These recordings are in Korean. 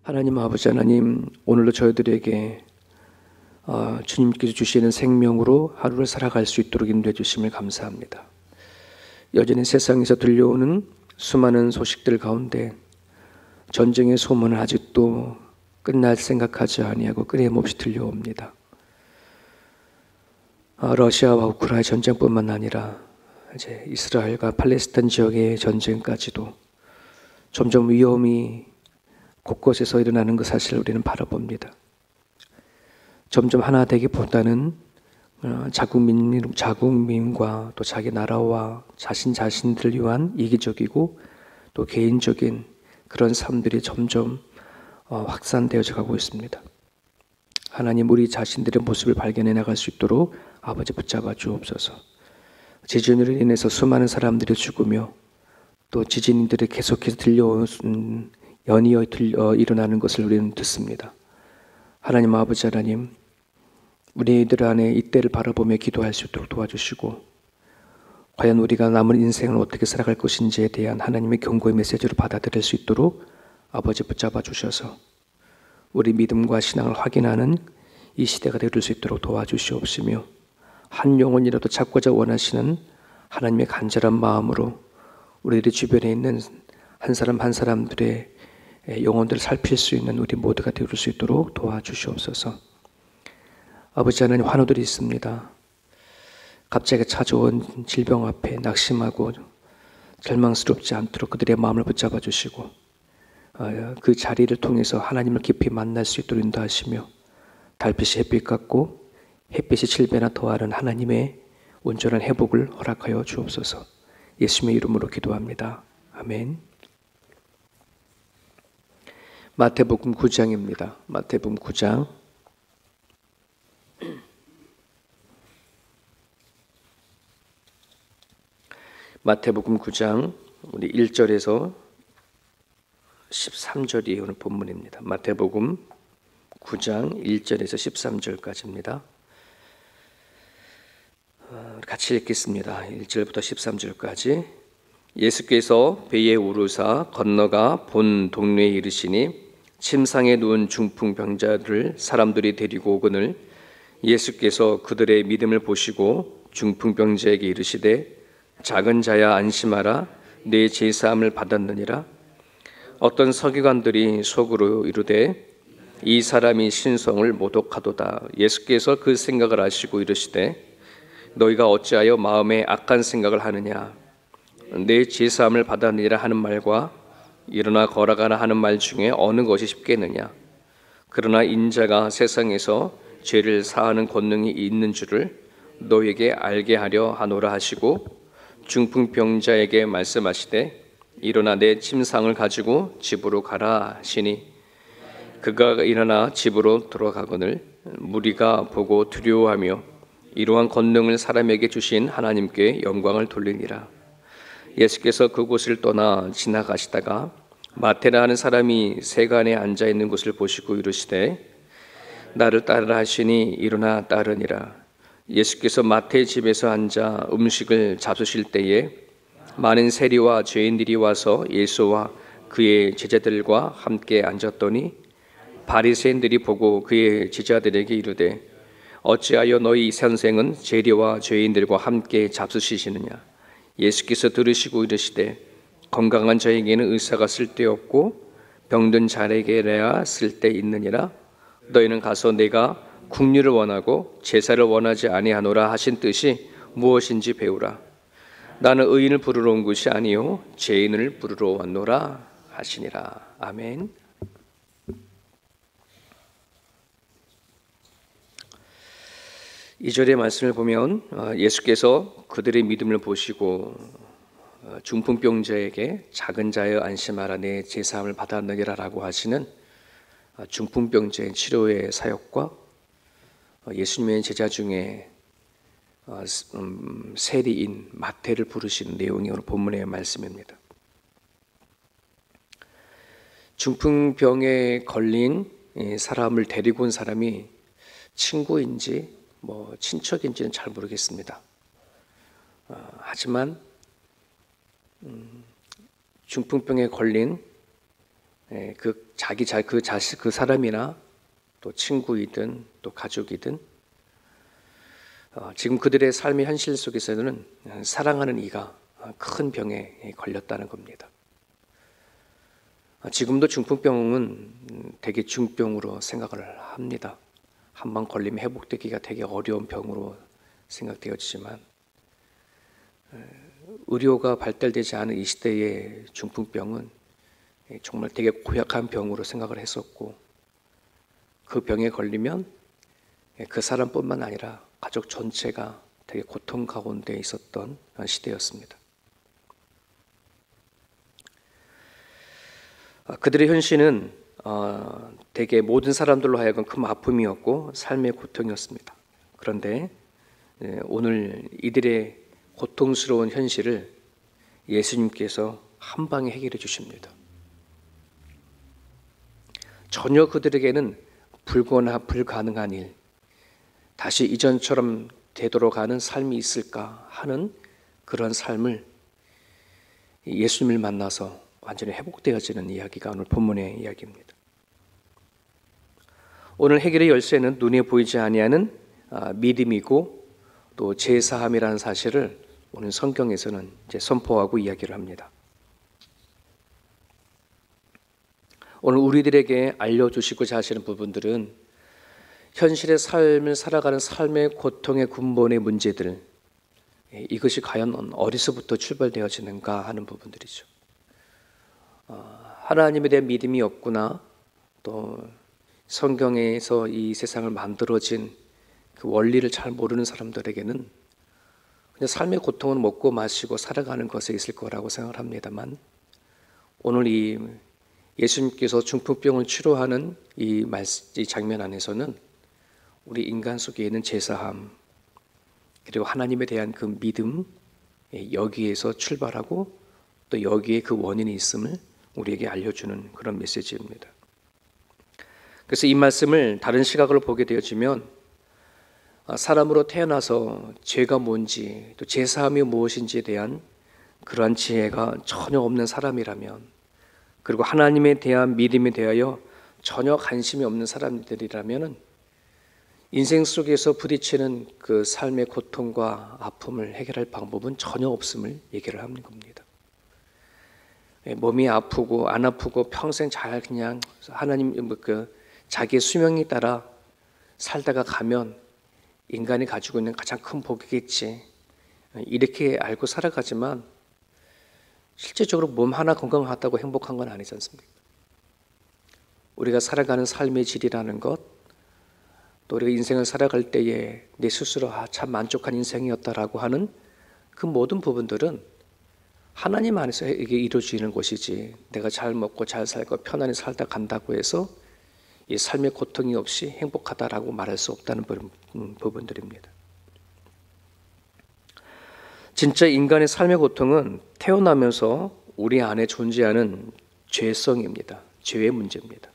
하나님 아버지 하나님, 오늘도 저희들에게 주님께서 주시는 생명으로 하루를 살아갈 수 있도록 인도해 주심을 감사합니다. 여전히 세상에서 들려오는 수많은 소식들 가운데 전쟁의 소문은 아직도 끝날 생각하지 아니하고 끊임없이 들려옵니다. 러시아와 우크라이나 전쟁뿐만 아니라 이제 이스라엘과 팔레스타인 지역의 전쟁까지도 점점 위험이 곳곳에서 일어나는 그 사실을 우리는 바라봅니다. 점점 하나 되기보다는 자국민과 또 자기 나라와 자신들을 위한 이기적이고 또 개인적인 그런 삶들이 점점 확산되어져 가고 있습니다. 하나님, 우리 자신들의 모습을 발견해 나갈 수 있도록 아버지 붙잡아 주옵소서. 지진으로 인해서 수많은 사람들이 죽으며 또 지진들이 계속해서 연이어 일어나는 것을 우리는 듣습니다. 하나님 아버지 하나님, 우리들 안에 이때를 바라보며 기도할 수 있도록 도와주시고, 과연 우리가 남은 인생을 어떻게 살아갈 것인지에 대한 하나님의 경고의 메시지로 받아들일 수 있도록 아버지 붙잡아 주셔서 우리 믿음과 신앙을 확인하는 이 시대가 되어줄 수 있도록 도와주시옵시며, 한 영혼이라도 찾고자 원하시는 하나님의 간절한 마음으로 우리들의 주변에 있는 한 사람 한 사람들의 영혼들을 살필 수 있는 우리 모두가 되어줄 수 있도록 도와주시옵소서. 아버지 하나님, 환우들이 있습니다. 갑자기 찾아온 질병 앞에 낙심하고 절망스럽지 않도록 그들의 마음을 붙잡아 주시고, 그 자리를 통해서 하나님을 깊이 만날 수 있도록 인도하시며, 달빛이 햇빛 같고 햇빛이 7배나 더하는 하나님의 온전한 회복을 허락하여 주옵소서. 예수님의 이름으로 기도합니다. 아멘. 마태복음 9장입니다. 마태복음 9장. 마태복음 9장 우리 1절에서 13절이 오늘 본문입니다. 마태복음 9장 1절에서 13절까지입니다. 같이 읽겠습니다. 1절부터 13절까지. 예수께서 배에 오르사 건너가 본 동네에 이르시니 침상에 누운 중풍병자를 사람들이 데리고 오거늘, 예수께서 그들의 믿음을 보시고 중풍병자에게 이르시되 작은 자야 안심하라, 내 죄사함을 받았느니라. 어떤 서기관들이 속으로 이르되 이 사람이 신성을 모독하도다. 예수께서 그 생각을 아시고 이르시되 너희가 어찌하여 마음에 악한 생각을 하느냐. 내 죄사함을 받았느니라 하는 말과 일어나 걸어가라 하는 말 중에 어느 것이 쉽겠느냐. 그러나 인자가 세상에서 죄를 사하는 권능이 있는 줄을 너희에게 알게 하려 하노라 하시고, 중풍병자에게 말씀하시되 일어나 내 침상을 가지고 집으로 가라 하시니, 그가 일어나 집으로 들어가거늘 무리가 보고 두려워하며 이러한 권능을 사람에게 주신 하나님께 영광을 돌리니라. 예수께서 그곳을 떠나 지나가시다가 마태라 하는 사람이 세간에 앉아 있는 곳을 보시고 이르시되 나를 따르라 하시니 일어나 따르니라. 예수께서 마태의 집에서 앉아 음식을 잡수실 때에 많은 세리와 죄인들이 와서 예수와 그의 제자들과 함께 앉았더니 바리새인들이 보고 그의 제자들에게 이르되 어찌하여 너희 선생은 세리와 죄인들과 함께 잡수시느냐. 예수께서 들으시고 이르시되 건강한 자에게는 의사가 쓸데없고 병든 자에게라야 쓸데 있느니라. 너희는 가서 내가 국류를 원하고 제사를 원하지 아니하노라 하신 뜻이 무엇인지 배우라. 나는 의인을 부르러 온 것이 아니요 죄인을 부르러 왔노라 하시니라. 아멘. 이 절의 말씀을 보면 예수께서 그들의 믿음을 보시고 중풍병자에게 작은 자여 안심하라, 내 죄사함을 받았느니라 라고 하시는 중풍병자의 치료의 사역과 예수님의 제자 중에 세리인 마태를 부르시는 내용이 오늘 본문의 말씀입니다. 중풍병에 걸린 사람을 데리고 온 사람이 친구인지 친척인지는 잘 모르겠습니다. 하지만 중풍병에 걸린 그 그 사람이나 또 친구이든 또 가족이든 지금 그들의 삶의 현실 속에서는 사랑하는 이가 큰 병에 걸렸다는 겁니다. 지금도 중풍병은 되게 중병으로 생각을 합니다. 한번 걸리면 회복되기가 되게 어려운 병으로 생각되어지지만 의료가 발달되지 않은 이 시대의 중풍병은 정말 되게 고약한 병으로 생각을 했었고, 그 병에 걸리면 그 사람뿐만 아니라 가족 전체가 되게 고통 가운데 있었던 시대였습니다. 그들의 현실은 대개 모든 사람들로 하여금 큰 아픔이었고 삶의 고통이었습니다. 그런데 오늘 이들의 고통스러운 현실을 예수님께서 한 방에 해결해 주십니다. 전혀 그들에게는 불가능한 일, 다시 이전처럼 되도록 하는 삶이 있을까 하는 그런 삶을 예수님을 만나서 완전히 회복되어지는 이야기가 오늘 본문의 이야기입니다. 오늘 해결의 열쇠는 눈에 보이지 아니하는 믿음이고 또 제사함이라는 사실을 오늘 성경에서는 이제 선포하고 이야기를 합니다. 오늘 우리들에게 알려주시고자 하시는 부분들은 현실의 삶을 살아가는 삶의 고통의 근본의 문제들, 이것이 과연 어디서부터 출발되어지는가 하는 부분들이죠. 하나님에 대한 믿음이 없구나, 또 성경에서 이 세상을 만들어진 그 원리를 잘 모르는 사람들에게는 그냥 삶의 고통은 먹고 마시고 살아가는 것에 있을 거라고 생각을 합니다만, 오늘 이 예수님께서 중풍병을 치료하는 이 장면 안에서는 우리 인간 속에 있는 제사함, 그리고 하나님에 대한 그 믿음, 여기에서 출발하고 또 여기에 그 원인이 있음을 우리에게 알려주는 그런 메시지입니다. 그래서 이 말씀을 다른 시각으로 보게 되어지면 사람으로 태어나서 죄가 뭔지 또 제사함이 무엇인지에 대한 그러한 지혜가 전혀 없는 사람이라면, 그리고 하나님에 대한 믿음에 대하여 전혀 관심이 없는 사람들이라면 인생 속에서 부딪히는 그 삶의 고통과 아픔을 해결할 방법은 전혀 없음을 얘기를 하는 겁니다. 몸이 아프고 안 아프고 평생 잘 그냥 하나님 자기의 수명에 따라 살다가 가면 인간이 가지고 있는 가장 큰 복이겠지, 이렇게 알고 살아가지만 실제적으로 몸 하나 건강하다고 행복한 건 아니지 않습니까? 우리가 살아가는 삶의 질이라는 것, 또 우리가 인생을 살아갈 때에 내 스스로 참 만족한 인생이었다라고 하는 그 모든 부분들은 하나님 안에서 이게 이루어지는 것이지, 내가 잘 먹고 잘 살고 편안히 살다 간다고 해서 이 삶의 고통이 없이 행복하다라고 말할 수 없다는 부분들입니다. 진짜 인간의 삶의 고통은 태어나면서 우리 안에 존재하는 죄성입니다. 죄의 문제입니다.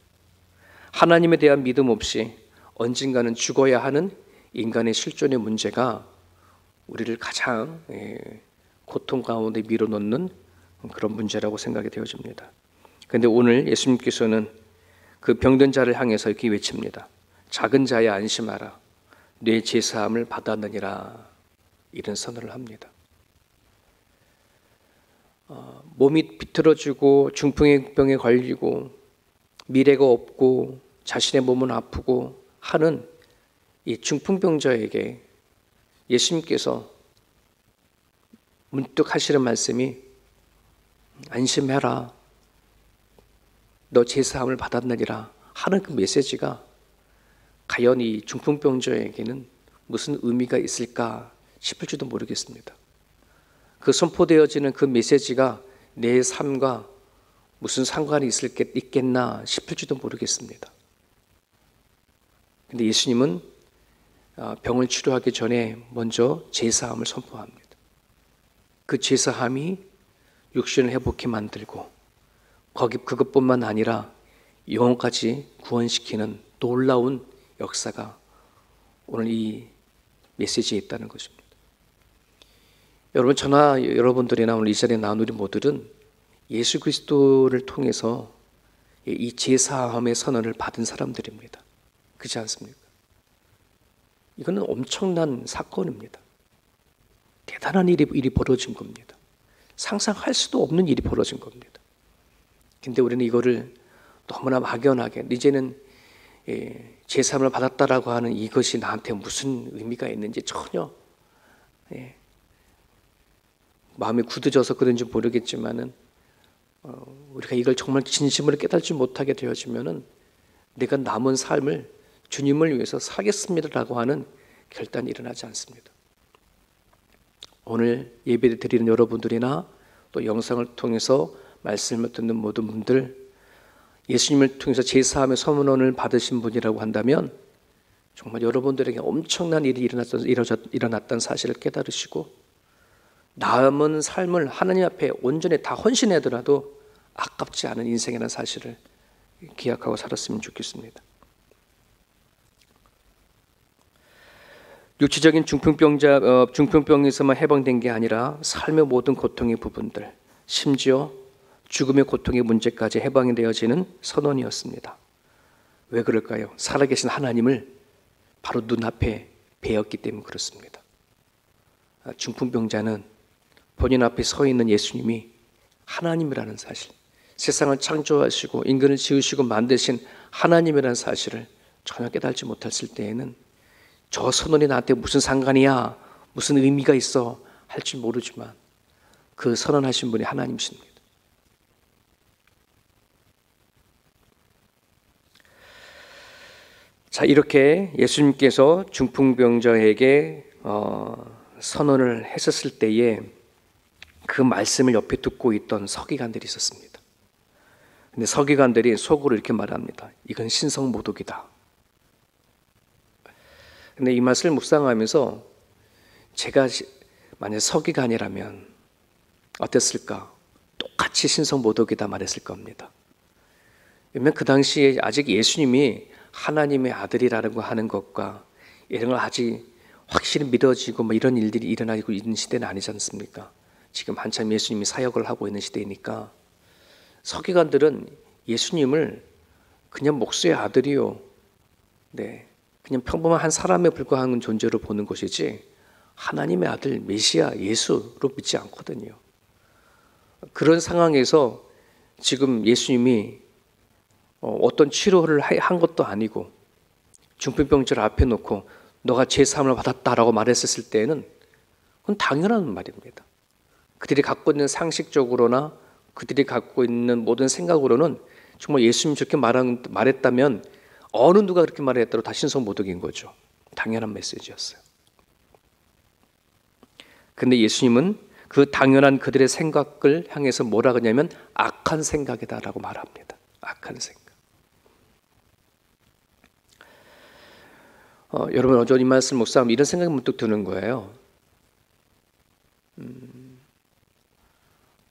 하나님에 대한 믿음 없이 언젠가는 죽어야 하는 인간의 실존의 문제가 우리를 가장 고통 가운데 밀어넣는 그런 문제라고 생각이 되어집니다. 그런데 오늘 예수님께서는 그 병든 자를 향해서 이렇게 외칩니다. 작은 자야 안심하라, 내 제사함을 받았느니라, 이런 선언을 합니다. 몸이 비틀어지고 중풍의 병에 걸리고 미래가 없고 자신의 몸은 아프고 하는 이 중풍병자에게 예수님께서 문득 하시는 말씀이 안심해라, 너 제사함을 받았느니라 하는 그 메시지가 과연 이 중풍병자에게는 무슨 의미가 있을까 싶을지도 모르겠습니다. 그 선포되어지는 그 메시지가 내 삶과 무슨 상관이 있겠나 싶을지도 모르겠습니다. 근데 예수님은 병을 치료하기 전에 먼저 제사함을 선포합니다. 그 제사함이 육신을 회복해 만들고 그것뿐만 아니라 영혼까지 구원시키는 놀라운 역사가 오늘 이 메시지에 있다는 것입니다. 여러분, 저나 여러분들이나 오늘 이 자리에 나온 우리 모두는 예수 그리스도를 통해서 이 제사함의 선언을 받은 사람들입니다. 그렇지 않습니까? 이거는 엄청난 사건입니다. 대단한 일이 벌어진 겁니다. 상상할 수도 없는 일이 벌어진 겁니다. 근데 우리는 이거를 너무나 막연하게 이제는 제사함을 받았다라고 하는 이것이 나한테 무슨 의미가 있는지 전혀 마음이 굳어져서 그런지 모르겠지만은 우리가 이걸 정말 진심으로 깨닫지 못하게 되어지면은 내가 남은 삶을 주님을 위해서 살겠습니다라고 하는 결단이 일어나지 않습니다. 오늘 예배 드리는 여러분들이나 또 영상을 통해서 말씀을 듣는 모든 분들, 예수님을 통해서 제사함의 선언을 받으신 분이라고 한다면 정말 여러분들에게 엄청난 일이 일어났다는 사실을 깨달으시고 남은 삶을 하나님 앞에 온전히 다 헌신하더라도 아깝지 않은 인생이라는 사실을 기억하고 살았으면 좋겠습니다. 육체적인 중풍병에서만 해방된 게 아니라 삶의 모든 고통의 부분들, 심지어 죽음의 고통의 문제까지 해방이 되어지는 선언이었습니다. 왜 그럴까요? 살아계신 하나님을 바로 눈앞에 뵈었기 때문에 그렇습니다. 중풍병자는 본인 앞에 서 있는 예수님이 하나님이라는 사실, 세상을 창조하시고 인간을 지으시고 만드신 하나님이라는 사실을 전혀 깨달지 못했을 때에는 저 선언이 나한테 무슨 상관이야, 무슨 의미가 있어 할 줄 모르지만 그 선언하신 분이 하나님이십니다. 자, 이렇게 예수님께서 중풍병자에게 선언을 했었을 때에 그 말씀을 옆에 듣고 있던 서기관들이 있었습니다. 근데 서기관들이 속으로 이렇게 말합니다. 이건 신성모독이다. 근데 이 말씀을 묵상하면서 제가 만약 서기관이라면 어땠을까? 똑같이 신성모독이다 말했을 겁니다. 왜냐하면 그 당시에 아직 예수님이 하나님의 아들이라고 하는 것과 이런 걸 아직 확실히 믿어지고 뭐 이런 일들이 일어나고 있는 시대는 아니지 않습니까? 지금 한참 예수님이 사역을 하고 있는 시대이니까 서기관들은 예수님을 그냥 목수의 아들이요, 그냥 평범한 한 사람에 불과한 존재로 보는 것이지 하나님의 아들 메시아 예수로 믿지 않거든요. 그런 상황에서 지금 예수님이 어떤 치료를 한 것도 아니고 중풍병자를 앞에 놓고 너가 제사함을 받았다라고 말했을 때에는 그건 당연한 말입니다. 그들이 갖고 있는 상식적으로나 그들이 갖고 있는 모든 생각으로는 정말 예수님이 저렇게 말했다면 어느 누가 그렇게 말했더라도 다 신성모독인 거죠. 당연한 메시지였어요. 근데 예수님은 그 당연한 그들의 생각을 향해서 뭐라 그러냐면 악한 생각이다라고 말합니다. 악한 생각. 여러분 어제 이 말씀 묵상하면 이런 생각이 문득 드는 거예요.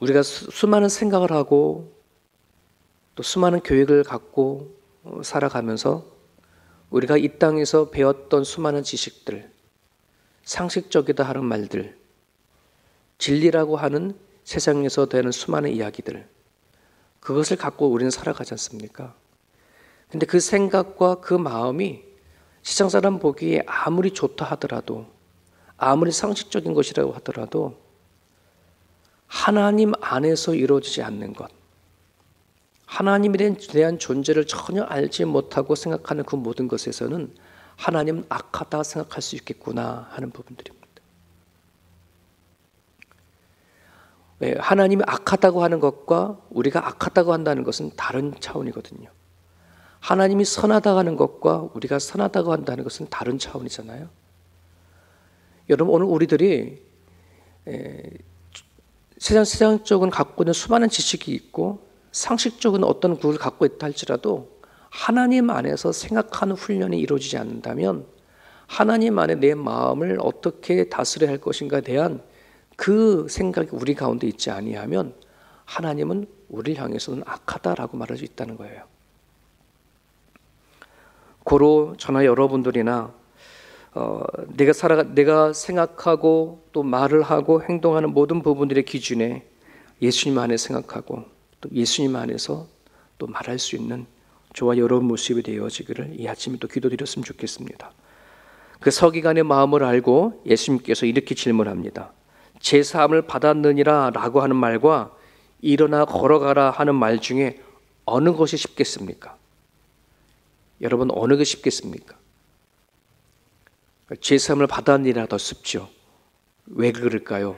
우리가 수많은 생각을 하고 또 수많은 계획을 갖고 살아가면서 우리가 이 땅에서 배웠던 수많은 지식들, 상식적이다 하는 말들, 진리라고 하는 세상에서 되는 수많은 이야기들, 그것을 갖고 우리는 살아가지 않습니까? 근데 그 생각과 그 마음이 세상 사람 보기에 아무리 좋다 하더라도, 아무리 상식적인 것이라고 하더라도 하나님 안에서 이루어지지 않는 것, 하나님에 대한 존재를 전혀 알지 못하고 생각하는 그 모든 것에서는 하나님은 악하다 생각할 수 있겠구나 하는 부분들입니다. 왜? 하나님이 악하다고 하는 것과 우리가 악하다고 한다는 것은 다른 차원이거든요. 하나님이 선하다고 하는 것과 우리가 선하다고 한다는 것은 다른 차원이잖아요. 여러분 오늘 우리들이 세상적으로 갖고 있는 수많은 지식이 있고 상식적인 어떤 구를 갖고 있다 할지라도 하나님 안에서 생각하는 훈련이 이루어지지 않는다면 하나님 안에 내 마음을 어떻게 다스려야 할 것인가에 대한 그 생각이 우리 가운데 있지 아니하면 하나님은 우리를 향해서는 악하다라고 말할 수 있다는 거예요. 고로 저나 여러분들이나 내가 생각하고 또 말을 하고 행동하는 모든 부분들의 기준에 예수님 안에 생각하고 또 예수님 안에서 또 말할 수 있는 저와 여러분 모습이 되어지기를 이 아침에 또 기도드렸으면 좋겠습니다. 그 서기관의 마음을 알고 예수님께서 이렇게 질문합니다. 제사함을 받았느니라 라고 하는 말과 일어나 걸어가라 하는 말 중에 어느 것이 쉽겠습니까? 여러분, 어느 것이 쉽겠습니까? 제사함을 받았느니라 더 쉽죠. 왜 그럴까요?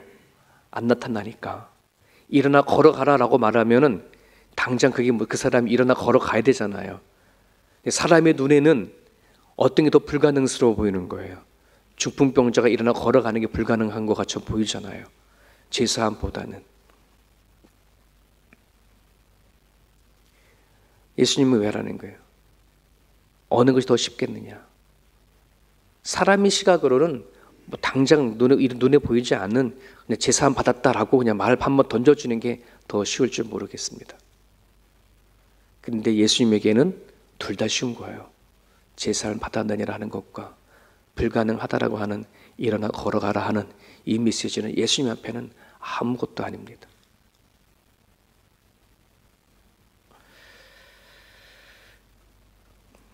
안 나타나니까. 일어나 걸어가라 라고 말하면은 당장 그게 그 사람이 일어나 걸어가야 되잖아요. 사람의 눈에는 어떤 게 더 불가능스러워 보이는 거예요. 중풍병자가 일어나 걸어가는 게 불가능한 것 같이 보이잖아요. 제사함보다는. 예수님은 왜라는 거예요? 어느 것이 더 쉽겠느냐? 사람의 시각으로는 뭐 당장 눈에 보이지 않는 제사함 받았다라고 그냥 말 한번 던져주는 게 더 쉬울 줄 모르겠습니다. 그런데 예수님에게는 둘 다 쉬운 거예요. 제사함을 받았느니라는 것과 불가능하다라고 하는 일어나 걸어가라 하는 이 메시지는 예수님 앞에는 아무것도 아닙니다.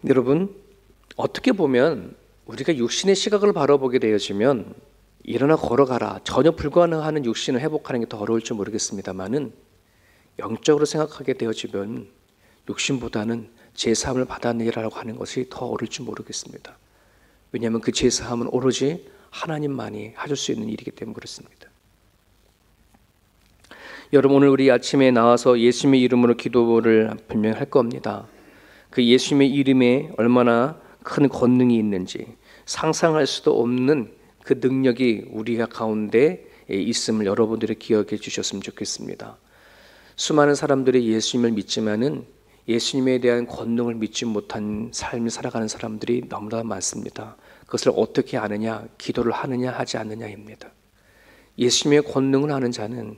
여러분, 어떻게 보면 우리가 육신의 시각을 바라보게 되어지면 일어나 걸어가라, 전혀 불가능한 육신을 회복하는 게 더 어려울 줄 모르겠습니다만은 영적으로 생각하게 되어지면 육신보다는 제사함을 받았느니라고 하는 것이 더 어려울 줄 모르겠습니다. 왜냐하면 그 제사함은 오로지 하나님만이 하실 수 있는 일이기 때문에 그렇습니다. 여러분, 오늘 우리 아침에 나와서 예수님의 이름으로 기도를 분명히 할 겁니다. 그 예수님의 이름에 얼마나 큰 권능이 있는지 상상할 수도 없는 그 능력이 우리가 가운데 있음을 여러분들이 기억해 주셨으면 좋겠습니다. 수많은 사람들이 예수님을 믿지만은 예수님에 대한 권능을 믿지 못한 삶을 살아가는 사람들이 너무나 많습니다. 그것을 어떻게 아느냐, 기도를 하느냐 하지 않느냐입니다. 예수님의 권능을 아는 자는,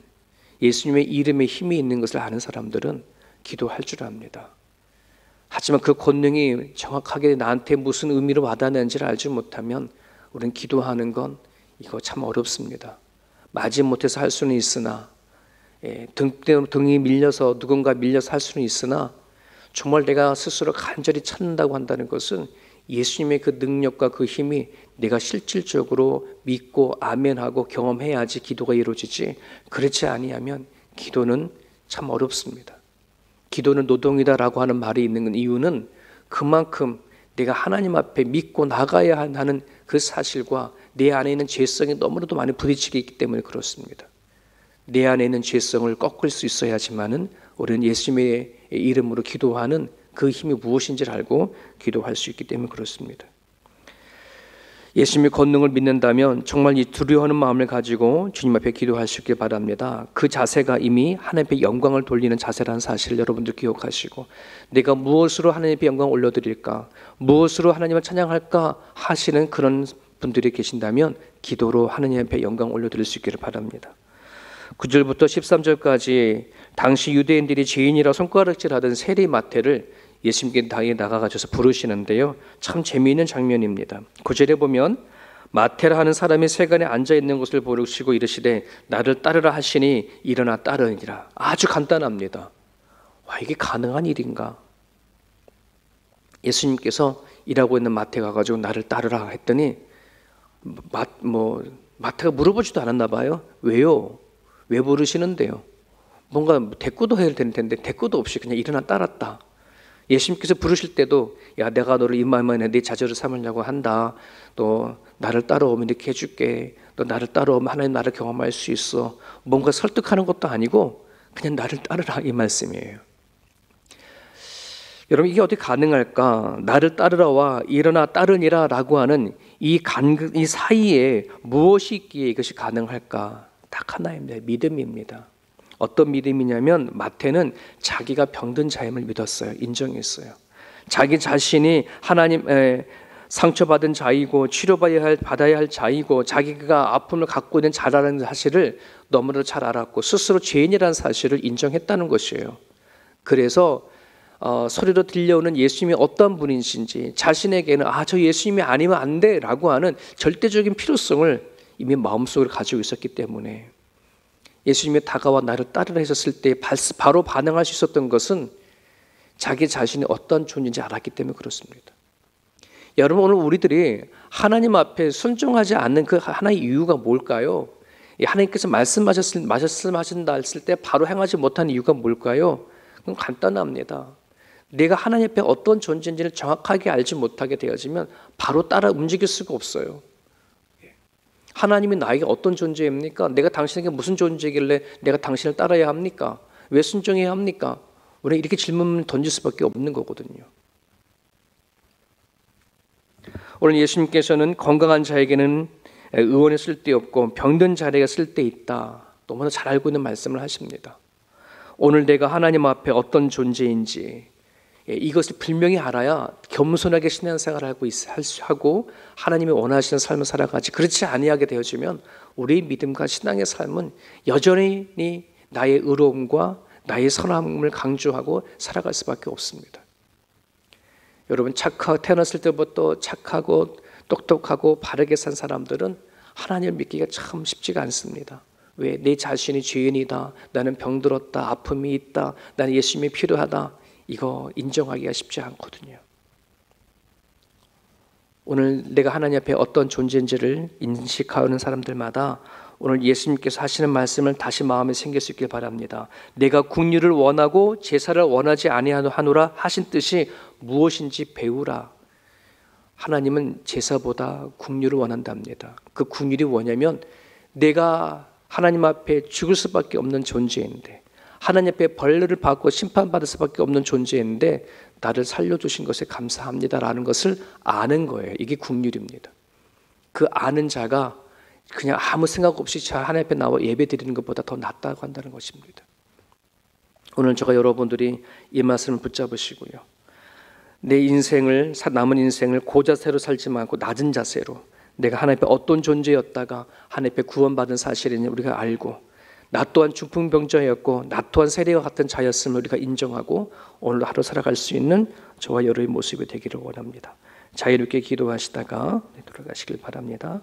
예수님의 이름에 힘이 있는 것을 아는 사람들은 기도할 줄 압니다. 하지만 그 권능이 정확하게 나한테 무슨 의미로 와닿는지를 알지 못하면 우리는 기도하는 건 이거 참 어렵습니다. 마지못해서 할 수는 있으나, 등이 밀려서 누군가 밀려서 할 수는 있으나, 정말 내가 스스로 간절히 찾는다고 한다는 것은 예수님의 그 능력과 그 힘이 내가 실질적으로 믿고 아멘하고 경험해야지 기도가 이루어지지, 그렇지 아니하면 기도는 참 어렵습니다. 기도는 노동이다라고 하는 말이 있는 이유는 그만큼 내가 하나님 앞에 믿고 나가야 하는 그 사실과 내 안에 있는 죄성이 너무나도 많이 부딪히게 있기 때문에 그렇습니다. 내 안에 있는 죄성을 꺾을 수 있어야지만은 우리는 예수님의 이름으로 기도하는 그 힘이 무엇인지를 알고 기도할 수 있기 때문에 그렇습니다. 예수님의 권능을 믿는다면 정말 이 두려워하는 마음을 가지고 주님 앞에 기도할 수 있길 바랍니다. 그 자세가 이미 하나님 앞에 영광을 돌리는 자세라는 사실을 여러분들 기억하시고, 내가 무엇으로 하나님 앞에 영광을 올려드릴까, 무엇으로 하나님을 찬양할까 하시는 그런 분들이 계신다면 기도로 하나님 앞에 영광을 올려드릴 수 있기를 바랍니다. 9절부터 13절까지 당시 유대인들이 죄인이라 손가락질하던 세리 마태를 예수님께 나가가셔서 부르시는데요, 참 재미있는 장면입니다. 9절에 보면 마태라 하는 사람이 세간에 앉아있는 곳을 부르시고 이르시되 나를 따르라 하시니 일어나 따르니라. 아주 간단합니다. 와, 이게 가능한 일인가? 예수님께서 일하고 있는 마태 가가지고 나를 따르라 했더니 마태가 물어보지도 않았나 봐요. 왜요? 왜 부르시는데요? 뭔가 대꾸도 해야 될 텐데 대꾸도 없이 그냥 일어나 따랐다. 예수님께서 부르실 때도 야, 내가 너를 임마만에 네 자녀를 삼으려고 한다. 또 나를 따라오면 이렇게 해줄게. 너 나를 따라오면 하나님 나를 경험할 수 있어. 뭔가 설득하는 것도 아니고 그냥 나를 따르라, 이 말씀이에요. 여러분, 이게 어떻게 가능할까? 나를 따르라와 일어나 따르니라 라고 하는 이 사이에 무엇이 있기에 이것이 가능할까? 딱 하나입니다. 믿음입니다. 어떤 믿음이냐면 마태는 자기가 병든 자임을 믿었어요. 인정했어요. 자기 자신이 하나님의 상처받은 자이고 받아야 할 자이고 자기가 아픔을 갖고 있는 자라는 사실을 너무나도 잘 알았고 스스로 죄인이라는 사실을 인정했다는 것이에요. 그래서 소리로 들려오는 예수님이 어떤 분이신지 자신에게는 저 예수님이 아니면 안 돼라고 하는 절대적인 필요성을 이미 마음속으로 가지고 있었기 때문에 예수님이 다가와 나를 따르라 하셨을 때 바로 반응할 수 있었던 것은 자기 자신이 어떤 존재인지 알았기 때문에 그렇습니다. 여러분, 오늘 우리들이 하나님 앞에 순종하지 않는 그 하나의 이유가 뭘까요? 하나님께서 말씀하신다 했을 때 바로 행하지 못한 이유가 뭘까요? 그건 간단합니다. 내가 하나님 앞에 어떤 존재인지를 정확하게 알지 못하게 되어지면 바로 따라 움직일 수가 없어요. 하나님이 나에게 어떤 존재입니까? 내가 당신에게 무슨 존재이길래 내가 당신을 따라야 합니까? 왜 순종해야 합니까? 우리가 이렇게 질문을 던질 수밖에 없는 거거든요. 오늘 예수님께서는 건강한 자에게는 의원이 쓸데없고 병든 자에게 쓸데있다. 너무나 잘 알고 있는 말씀을 하십니다. 오늘 내가 하나님 앞에 어떤 존재인지 이것을 분명히 알아야 겸손하게 신앙생활을 하고 하나님이 원하시는 삶을 살아가지, 그렇지 아니하게 되어지면 우리의 믿음과 신앙의 삶은 여전히 나의 의로움과 나의 선함을 강조하고 살아갈 수밖에 없습니다. 여러분, 태어났을 때부터 착하고 똑똑하고 바르게 산 사람들은 하나님을 믿기가 참 쉽지가 않습니다. 왜? 내 자신이 죄인이다, 나는 병들었다, 아픔이 있다, 나는 예수님이 필요하다, 이거 인정하기가 쉽지 않거든요. 오늘 내가 하나님 앞에 어떤 존재인지를 인식하는 사람들마다 오늘 예수님께서 하시는 말씀을 다시 마음에 새길 수 있길 바랍니다. 내가 국류를 원하고 제사를 원하지 아니하노라 하신 뜻이 무엇인지 배우라. 하나님은 제사보다 국류를 원한답니다. 그 국률이 뭐냐면 내가 하나님 앞에 죽을 수밖에 없는 존재인데, 하나님 앞에 벌레를 받고 심판받을 수밖에 없는 존재인데 나를 살려주신 것에 감사합니다라는 것을 아는 거예요. 이게 국률입니다. 그 아는 자가 그냥 아무 생각 없이 하나님 앞에 나와 예배 드리는 것보다 더 낫다고 한다는 것입니다. 오늘 저가 여러분들이 이 말씀을 붙잡으시고요, 내 인생을, 남은 인생을 고자세로 살지 말고 낮은 자세로 내가 하나님 앞에 어떤 존재였다가 하나님 앞에 구원받은 사실을 우리가 알고, 나 또한 중풍병자였고 나 또한 세리와 같은 자였음을 우리가 인정하고 오늘 하루 살아갈 수 있는 저와 여러분의 모습이 되기를 원합니다. 자유롭게 기도하시다가 돌아가시길 바랍니다.